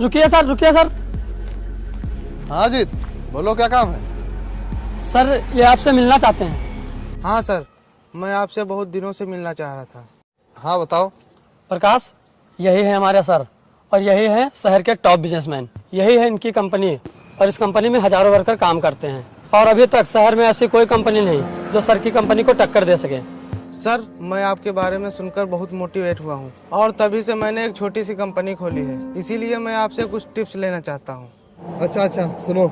रुकिए सर, रुकिए सर। हाँ जीत, बोलो क्या काम है? सर ये आपसे मिलना चाहते हैं। हाँ सर, मैं आपसे बहुत दिनों से मिलना चाह रहा था। हाँ बताओ। प्रकाश, यही है हमारे सर और यही है शहर के टॉप बिजनेसमैन। यही है इनकी कंपनी और इस कंपनी में हजारों वर्कर काम करते हैं और अभी तक शहर में ऐसी कोई कंपनी नहीं जो सर की कंपनी को टक्कर दे सके। सर, मैं आपके बारे में सुनकर बहुत मोटिवेट हुआ हूँ और तभी से मैंने एक छोटी सी कंपनी खोली है, इसीलिए मैं आपसे कुछ टिप्स लेना चाहता हूँ। अच्छा, सुनो।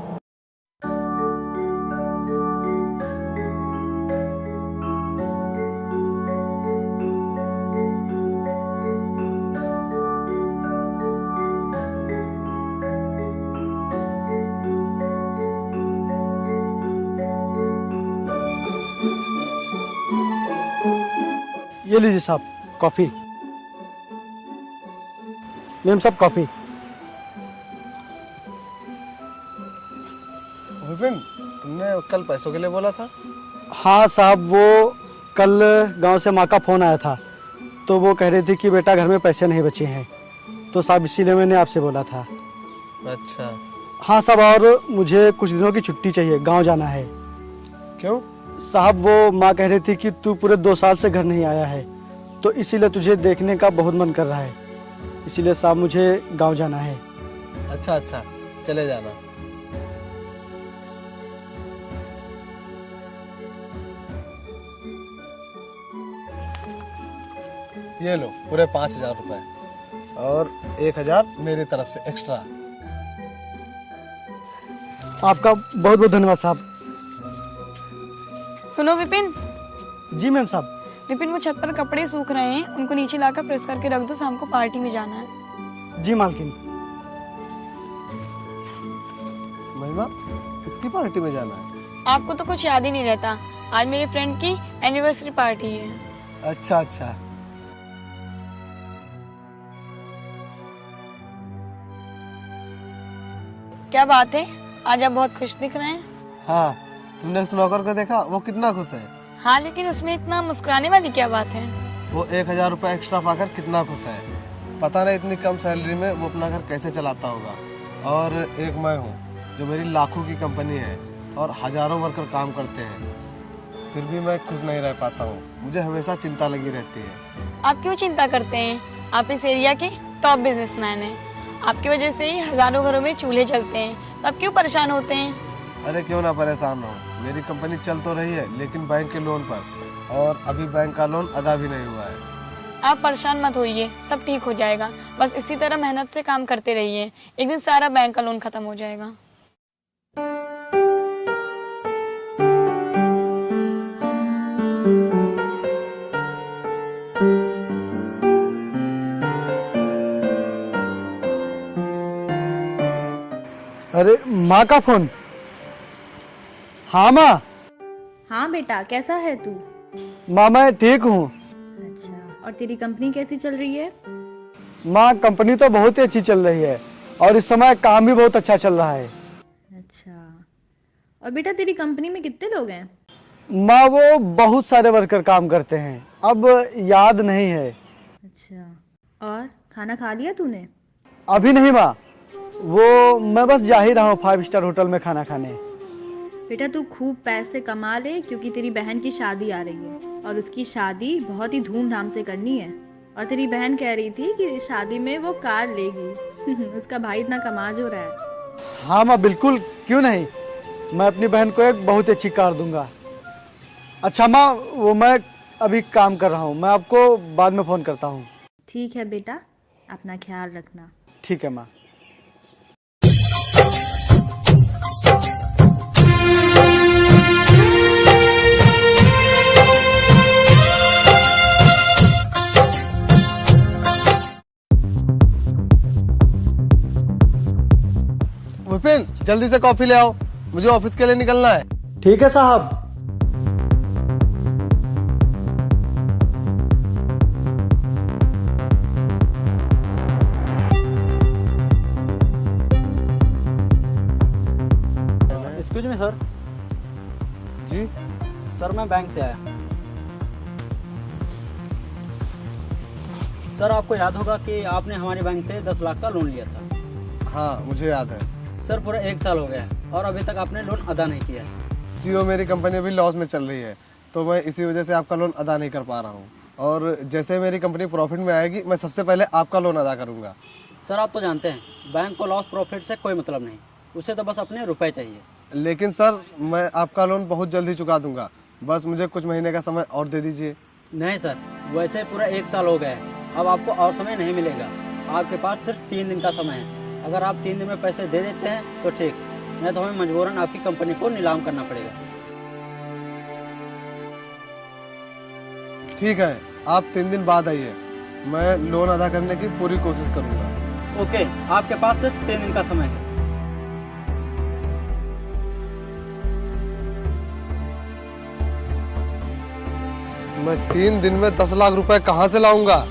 ये लीजिए साहब कॉफी। मैम साहब कॉफी। विपिन, तुमने कल पैसों के लिए बोला था? हाँ साहब, वो कल गांव से माँ का फ़ोन आया था तो वो कह रही थी कि बेटा घर में पैसे नहीं बचे हैं, तो साहब इसीलिए मैंने आपसे बोला था। अच्छा। हाँ साहब, और मुझे कुछ दिनों की छुट्टी चाहिए, गांव जाना है। क्यों? साहब वो माँ कह रही थी कि तू पूरे 2 साल से घर नहीं आया है तो इसीलिए तुझे देखने का बहुत मन कर रहा है, इसीलिए साहब मुझे गांव जाना है। अच्छा, चले जाना। ये लो पूरे 5,000 रुपए और 1,000 मेरी तरफ से एक्स्ट्रा। आपका बहुत बहुत धन्यवाद साहब। सुनो विपिन। जी मैम साहब। विपिन, वो छत पर कपड़े सूख रहे हैं, उनको नीचे लाकर प्रेस करके रख दो, शाम को पार्टी में जाना है। जी मालकिन। महिमा, किसकी पार्टी में जाना है? आपको तो कुछ याद ही नहीं रहता, आज मेरे फ्रेंड की एनिवर्सरी पार्टी है। अच्छा। क्या बात है, आज आप बहुत खुश दिख रहे हैं। हाँ, तुमने उस नौकर को देखा? वो कितना खुश है। हाँ, लेकिन उसमें इतना मुस्कुराने वाली क्या बात है? वो 1,000 रुपए एक्स्ट्रा पाकर कितना खुश है। पता नहीं इतनी कम सैलरी में वो अपना घर कैसे चलाता होगा। और एक मैं हूँ जो मेरी लाखों की कंपनी है और हजारों वर्कर काम करते हैं, फिर भी मैं खुश नहीं रह पाता हूँ। मुझे हमेशा चिंता लगी रहती है। आप क्यों चिंता करते हैं? आप इस एरिया के टॉप बिजनेसमैन हैं। आपकी वजह से ही हजारों घरों में चूल्हे जलते हैं, तो आप क्यों परेशान होते हैं? अरे क्यों ना परेशान हो, मेरी कंपनी चल तो रही है लेकिन बैंक के लोन पर, और अभी बैंक का लोन अदा भी नहीं हुआ है। आप परेशान मत होइए, सब ठीक हो जाएगा। बस इसी तरह मेहनत से काम करते रहिए, एक दिन सारा बैंक का लोन खत्म हो जाएगा। अरे माँ का फोन। हाँ माँ। हाँ बेटा, कैसा है तू? माँ मैं ठीक हूँ। अच्छा, और तेरी कंपनी कैसी चल रही है? माँ कंपनी तो बहुत ही अच्छी चल रही है और इस समय काम भी बहुत अच्छा चल रहा है। अच्छा, और बेटा तेरी कंपनी में कितने लोग हैं? माँ वो बहुत सारे वर्कर काम करते हैं, अब याद नहीं है। अच्छा, और खाना खा लिया तूने? अभी नहीं माँ, वो मैं बस जा ही रहा हूँ 5 स्टार होटल में खाना खाने। बेटा तू खूब पैसे कमा ले, क्योंकि तेरी बहन की शादी आ रही है और उसकी शादी बहुत ही धूमधाम से करनी है। और तेरी बहन कह रही थी कि शादी में वो कार लेगी। उसका भाई इतना कमाज हो रहा है। हाँ माँ बिल्कुल, क्यों नहीं, मैं अपनी बहन को एक बहुत अच्छी कार दूंगा। अच्छा माँ, वो मैं अभी काम कर रहा हूँ, मैं आपको बाद में फ़ोन करता हूँ। ठीक है बेटा, अपना ख्याल रखना। ठीक है माँ। विपिन, जल्दी से कॉफी ले आओ, मुझे ऑफिस के लिए निकलना है। ठीक है साहब। Excuse me sir. जी सर मैं बैंक से आया। सर आपको याद होगा कि आपने हमारे बैंक से 10 लाख का लोन लिया था। हाँ मुझे याद है। सर पूरा 1 साल हो गया है और अभी तक आपने लोन अदा नहीं किया है। जी वो मेरी कंपनी अभी लॉस में चल रही है, तो मैं इसी वजह से आपका लोन अदा नहीं कर पा रहा हूँ। और जैसे मेरी कंपनी प्रॉफिट में आएगी मैं सबसे पहले आपका लोन अदा करूँगा। सर आप तो जानते हैं बैंक को लॉस प्रॉफिट से कोई मतलब नहीं, उसे तो बस अपने रुपए चाहिए। लेकिन सर मैं आपका लोन बहुत जल्दी चुका दूंगा, बस मुझे कुछ महीने का समय और दे दीजिए। नहीं सर, वैसे पूरा 1 साल हो गया है, अब आपको और समय नहीं मिलेगा। आपके पास सिर्फ 3 दिन का समय है। अगर आप 3 दिन में पैसे दे देते हैं तो ठीक, नहीं तो हमें मजबूरन आपकी कंपनी को नीलाम करना पड़ेगा। ठीक है, आप 3 दिन बाद आइए, मैं लोन अदा करने की पूरी कोशिश करूंगा। ओके, आपके पास सिर्फ 3 दिन का समय है। मैं 3 दिन में 10 लाख रुपए कहाँ से लाऊंगा?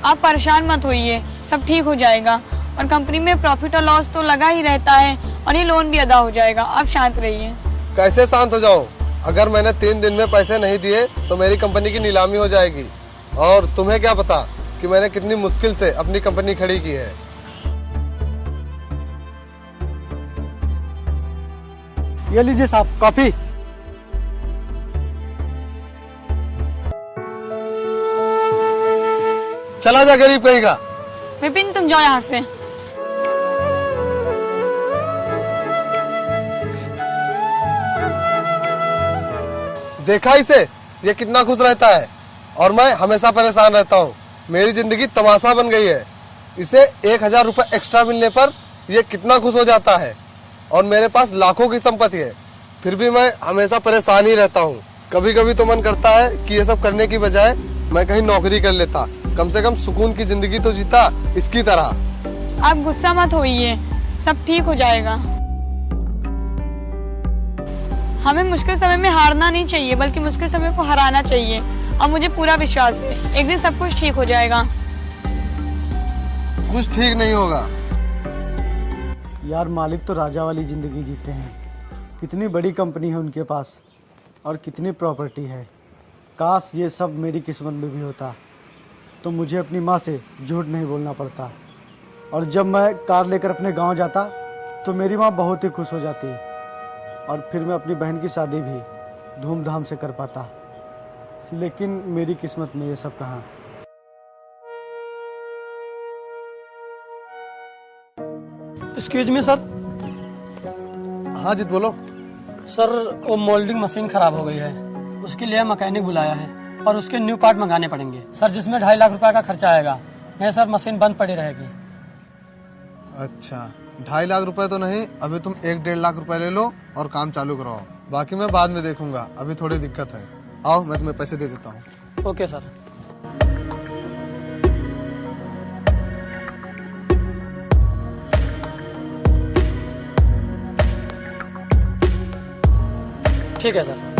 आप परेशान मत होइए, सब ठीक हो जाएगा। और कंपनी में प्रॉफिट और लॉस तो लगा ही रहता है और ये लोन भी अदा हो जाएगा। आप शांत रहिए। कैसे शांत हो जाऊं? अगर मैंने 3 दिन में पैसे नहीं दिए तो मेरी कंपनी की नीलामी हो जाएगी। और तुम्हें क्या पता कि मैंने कितनी मुश्किल से अपनी कंपनी खड़ी की है। ये लीजिए साहब कॉफी। चला जा गरीब कहीं का। विपिन तुम जाओ यहाँ से। देखा इसे, ये कितना खुश रहता है और मैं हमेशा परेशान रहता हूँ। मेरी जिंदगी तमाशा बन गई है। इसे 1000 रुपए एक्स्ट्रा मिलने पर ये कितना खुश हो जाता है और मेरे पास लाखों की संपत्ति है, फिर भी मैं हमेशा परेशान ही रहता हूँ। कभी कभी तो मन करता है कि ये सब करने की बजाय मैं कहीं नौकरी कर लेता, कम से कम सुकून की जिंदगी तो जीता इसकी तरह। आप गुस्सा मत होइए, सब ठीक हो जाएगा। हमें मुश्किल समय में हारना नहीं चाहिए, बल्कि मुश्किल समय को हराना चाहिए। और मुझे पूरा विश्वास है एक दिन सब कुछ ठीक हो जाएगा। कुछ ठीक नहीं होगा। यार मालिक तो राजा वाली ज़िंदगी जीते हैं। कितनी बड़ी कंपनी है उनके पास और कितनी प्रॉपर्टी है। काश ये सब मेरी किस्मत में भी होता तो मुझे अपनी माँ से झूठ नहीं बोलना पड़ता। और जब मैं कार लेकर अपने गांव जाता तो मेरी माँ बहुत ही खुश हो जाती और फिर मैं अपनी बहन की शादी भी धूमधाम से कर पाता। लेकिन मेरी किस्मत में ये सब कहाँ। Excuse me sir. हाँ जीत बोलो। सर वो मोल्डिंग मशीन खराब हो गई है, उसके लिए मैकेनिक बुलाया है और उसके न्यू पार्ट मंगाने पड़ेंगे सर, जिसमें 2.5 लाख रुपए का खर्चा आएगा। नहीं सर, मशीन बंद पड़ी रहेगी। अच्छा, 2.5 लाख रुपए तो नहीं, अभी तुम 1-1.5 लाख रुपए ले लो और काम चालू कराओ। बाकी मैं बाद में देखूंगा, अभी थोड़ी दिक्कत है। आओ मैं तुम्हें पैसे दे देता हूँ। Okay sir. ठीक है सर।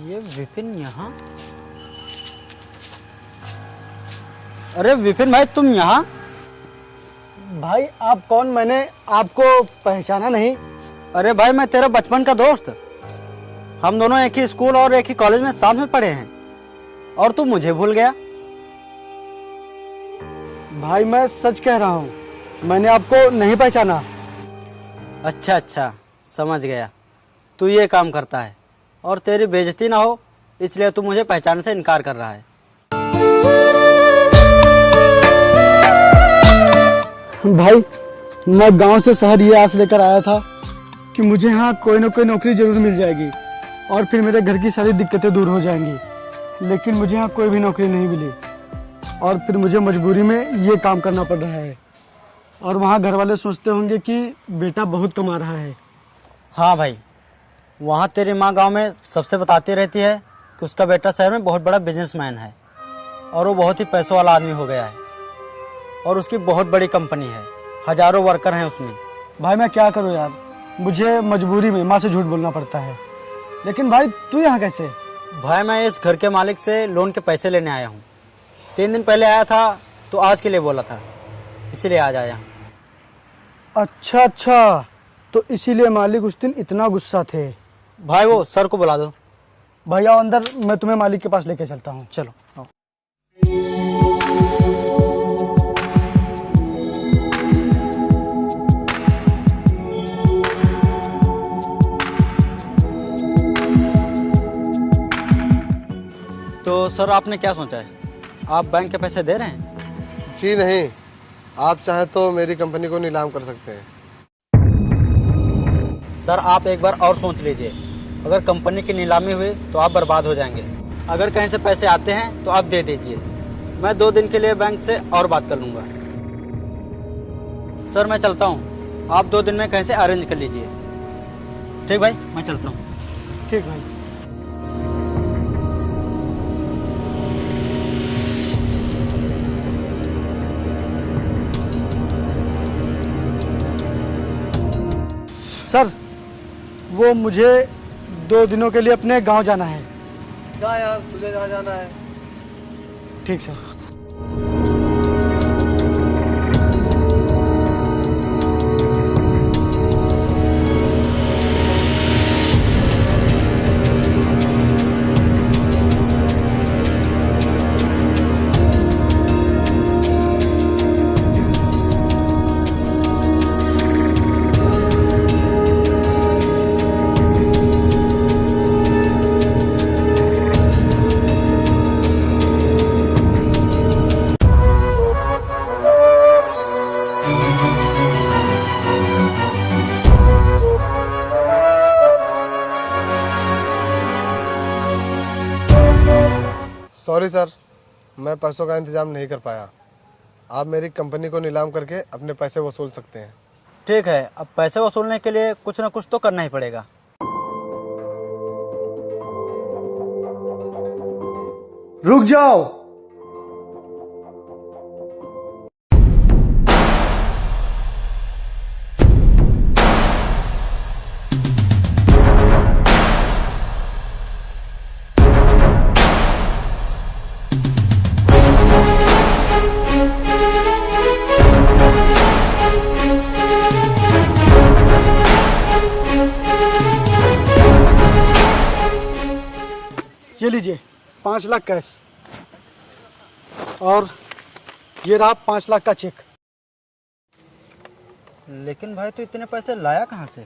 ये विपिन यहाँ? अरे विपिन भाई तुम यहाँ? भाई आप कौन? मैंने आपको पहचाना नहीं। अरे भाई मैं तेरा बचपन का दोस्त। हम दोनों एक ही स्कूल और एक ही कॉलेज में साथ में पढ़े हैं और तू मुझे भूल गया। भाई मैं सच कह रहा हूँ, मैंने आपको नहीं पहचाना। अच्छा अच्छा, समझ गया। तू ये काम करता है और तेरी बेइज्जती ना हो इसलिए तू मुझे पहचानने से इनकार कर रहा है। भाई मैं गांव से शहर ये आस लेकर आया था कि मुझे यहाँ कोई ना कोई नौकरी जरूर मिल जाएगी और फिर मेरे घर की सारी दिक्कतें दूर हो जाएंगी। लेकिन मुझे यहाँ कोई भी नौकरी नहीं मिली और फिर मुझे मजबूरी में ये काम करना पड़ रहा है। और वहाँ घर वाले सोचते होंगे कि बेटा बहुत कमा रहा है। हाँ भाई, वहाँ तेरी माँ गांव में सबसे बताती रहती है कि उसका बेटा शहर में बहुत बड़ा बिजनेसमैन है और वो बहुत ही पैसों वाला आदमी हो गया है और उसकी बहुत बड़ी कंपनी है, हजारों वर्कर हैं उसमें। भाई मैं क्या करूँ यार, मुझे मजबूरी में माँ से झूठ बोलना पड़ता है। लेकिन भाई तू यहाँ कैसे? भाई मैं इस घर के मालिक से लोन के पैसे लेने आया हूँ। 3 दिन पहले आया था तो आज के लिए बोला था, इसीलिए आज आया। अच्छा, तो इसीलिए मालिक उस दिन इतना गुस्सा थे। भाई वो सर को बुला दो। भैया अंदर, मैं तुम्हें मालिक के पास लेके चलता हूँ। चलो आओ। तो सर आपने क्या सोचा है, आप बैंक के पैसे दे रहे हैं? जी नहीं, आप चाहें तो मेरी कंपनी को नीलाम कर सकते हैं। सर आप एक बार और सोच लीजिए, अगर कंपनी की नीलामी हुई तो आप बर्बाद हो जाएंगे। अगर कहीं से पैसे आते हैं तो आप दे दीजिए, मैं 2 दिन के लिए बैंक से और बात कर लूँगा। सर मैं चलता हूँ, आप 2 दिन में कहीं से अरेंज कर लीजिए। ठीक भाई, मैं चलता हूँ। ठीक भाई। सर वो मुझे 2 दिनों के लिए अपने गांव जाना है। जा यार, तुझे जहाँ जाना है। ठीक सर। सॉरी सर, मैं पैसों का इंतजाम नहीं कर पाया। आप मेरी कंपनी को नीलाम करके अपने पैसे वसूल सकते हैं। ठीक है, अब पैसे वसूलने के लिए कुछ ना कुछ तो करना ही पड़ेगा। रुक जाओ। ये लीजिए 5 लाख कैश, और ये रहा 5 लाख का चेक। लेकिन भाई तू इतने पैसे लाया कहाँ से?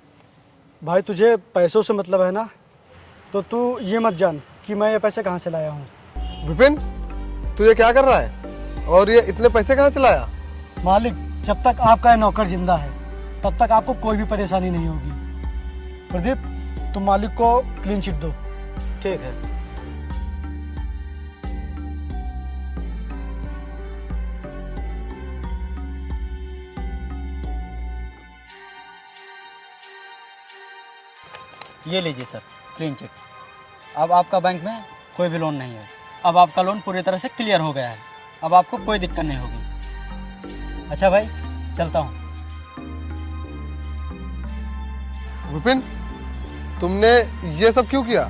भाई तुझे पैसों से मतलब है ना, तो तू ये मत जान कि मैं ये पैसे कहाँ से लाया हूँ। विपिन, तू ये क्या कर रहा है और ये इतने पैसे कहाँ से लाया? मालिक, जब तक आपका ये नौकर जिंदा है तब तक आपको कोई भी परेशानी नहीं होगी। प्रदीप, तुम मालिक को क्लीन चिट दो। ठीक है। ये लीजिए सर, क्लीन चिट। अब आपका बैंक में कोई भी लोन नहीं है। अब आपका लोन पूरी तरह से क्लियर हो गया है। अब आपको कोई दिक्कत नहीं होगी। अच्छा भाई, चलता हूँ। विपिन, तुमने ये सब क्यों किया?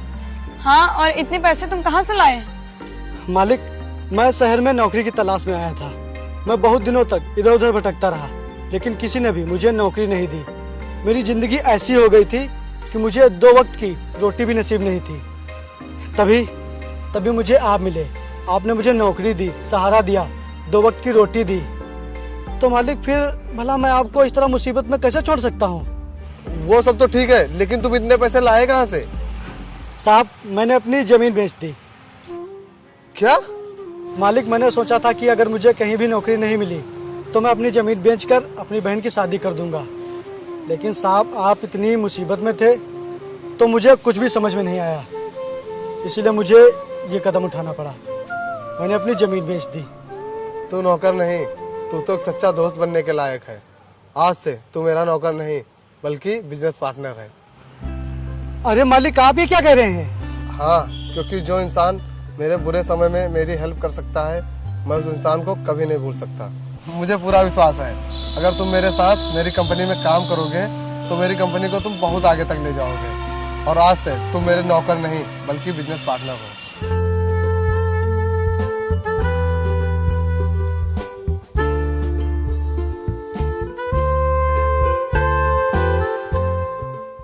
हाँ, और इतने पैसे तुम कहाँ से लाए? मालिक, मैं शहर में नौकरी की तलाश में आया था। मैं बहुत दिनों तक इधर उधर भटकता रहा, लेकिन किसी ने भी मुझे नौकरी नहीं दी। मेरी जिंदगी ऐसी हो गई थी कि मुझे 2 वक्त की रोटी भी नसीब नहीं थी। तभी मुझे आप मिले। आपने मुझे नौकरी दी, सहारा दिया, 2 वक्त की रोटी दी। तो मालिक, फिर भला मैं आपको इस तरह मुसीबत में कैसे छोड़ सकता हूँ? वो सब तो ठीक है, लेकिन तुम इतने पैसे लाए कहाँ से? साहब, मैंने अपनी जमीन बेच दी। क्या? मालिक, मैंने सोचा था कि अगर मुझे कहीं भी नौकरी नहीं मिली तो मैं अपनी जमीन बेचकर अपनी बहन की शादी कर दूंगा। लेकिन साहब, आप इतनी मुसीबत में थे तो मुझे कुछ भी समझ में नहीं आया, इसीलिए मुझे ये कदम उठाना पड़ा। मैंने अपनी जमीन बेच दी। तू नौकर नहीं, तू तो एक सच्चा दोस्त बनने के लायक है। आज से तू मेरा नौकर नहीं बल्कि बिजनेस पार्टनर है। अरे मालिक, आप ये क्या कह रहे हैं? हाँ, क्योंकि जो इंसान मेरे बुरे समय में मेरी हेल्प कर सकता है, मैं उस इंसान को कभी नहीं भूल सकता। मुझे पूरा विश्वास है, अगर तुम मेरे साथ मेरी कंपनी में काम करोगे तो मेरी कंपनी को तुम बहुत आगे तक ले जाओगे और आज से तुम मेरे नौकर नहीं बल्कि बिजनेस पार्टनर हो।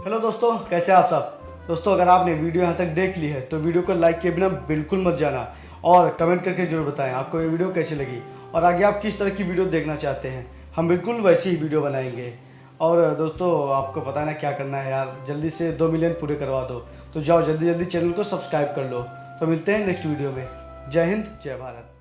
हेलो दोस्तों, कैसे आप सब। दोस्तों, अगर आपने वीडियो यहाँ तक देख ली है तो वीडियो को लाइक किए बिना बिल्कुल मत जाना और कमेंट करके जरूर बताएं आपको ये वीडियो कैसी लगी और आगे आप किस तरह की वीडियो देखना चाहते हैं। हम बिल्कुल वैसी ही वीडियो बनाएंगे। और दोस्तों, आपको पता है ना क्या करना है यार, जल्दी से 2 मिलियन पूरे करवा दो। तो जाओ जल्दी जल्दी चैनल को सब्सक्राइब कर लो। तो मिलते हैं नेक्स्ट वीडियो में। जय हिंद, जय भारत।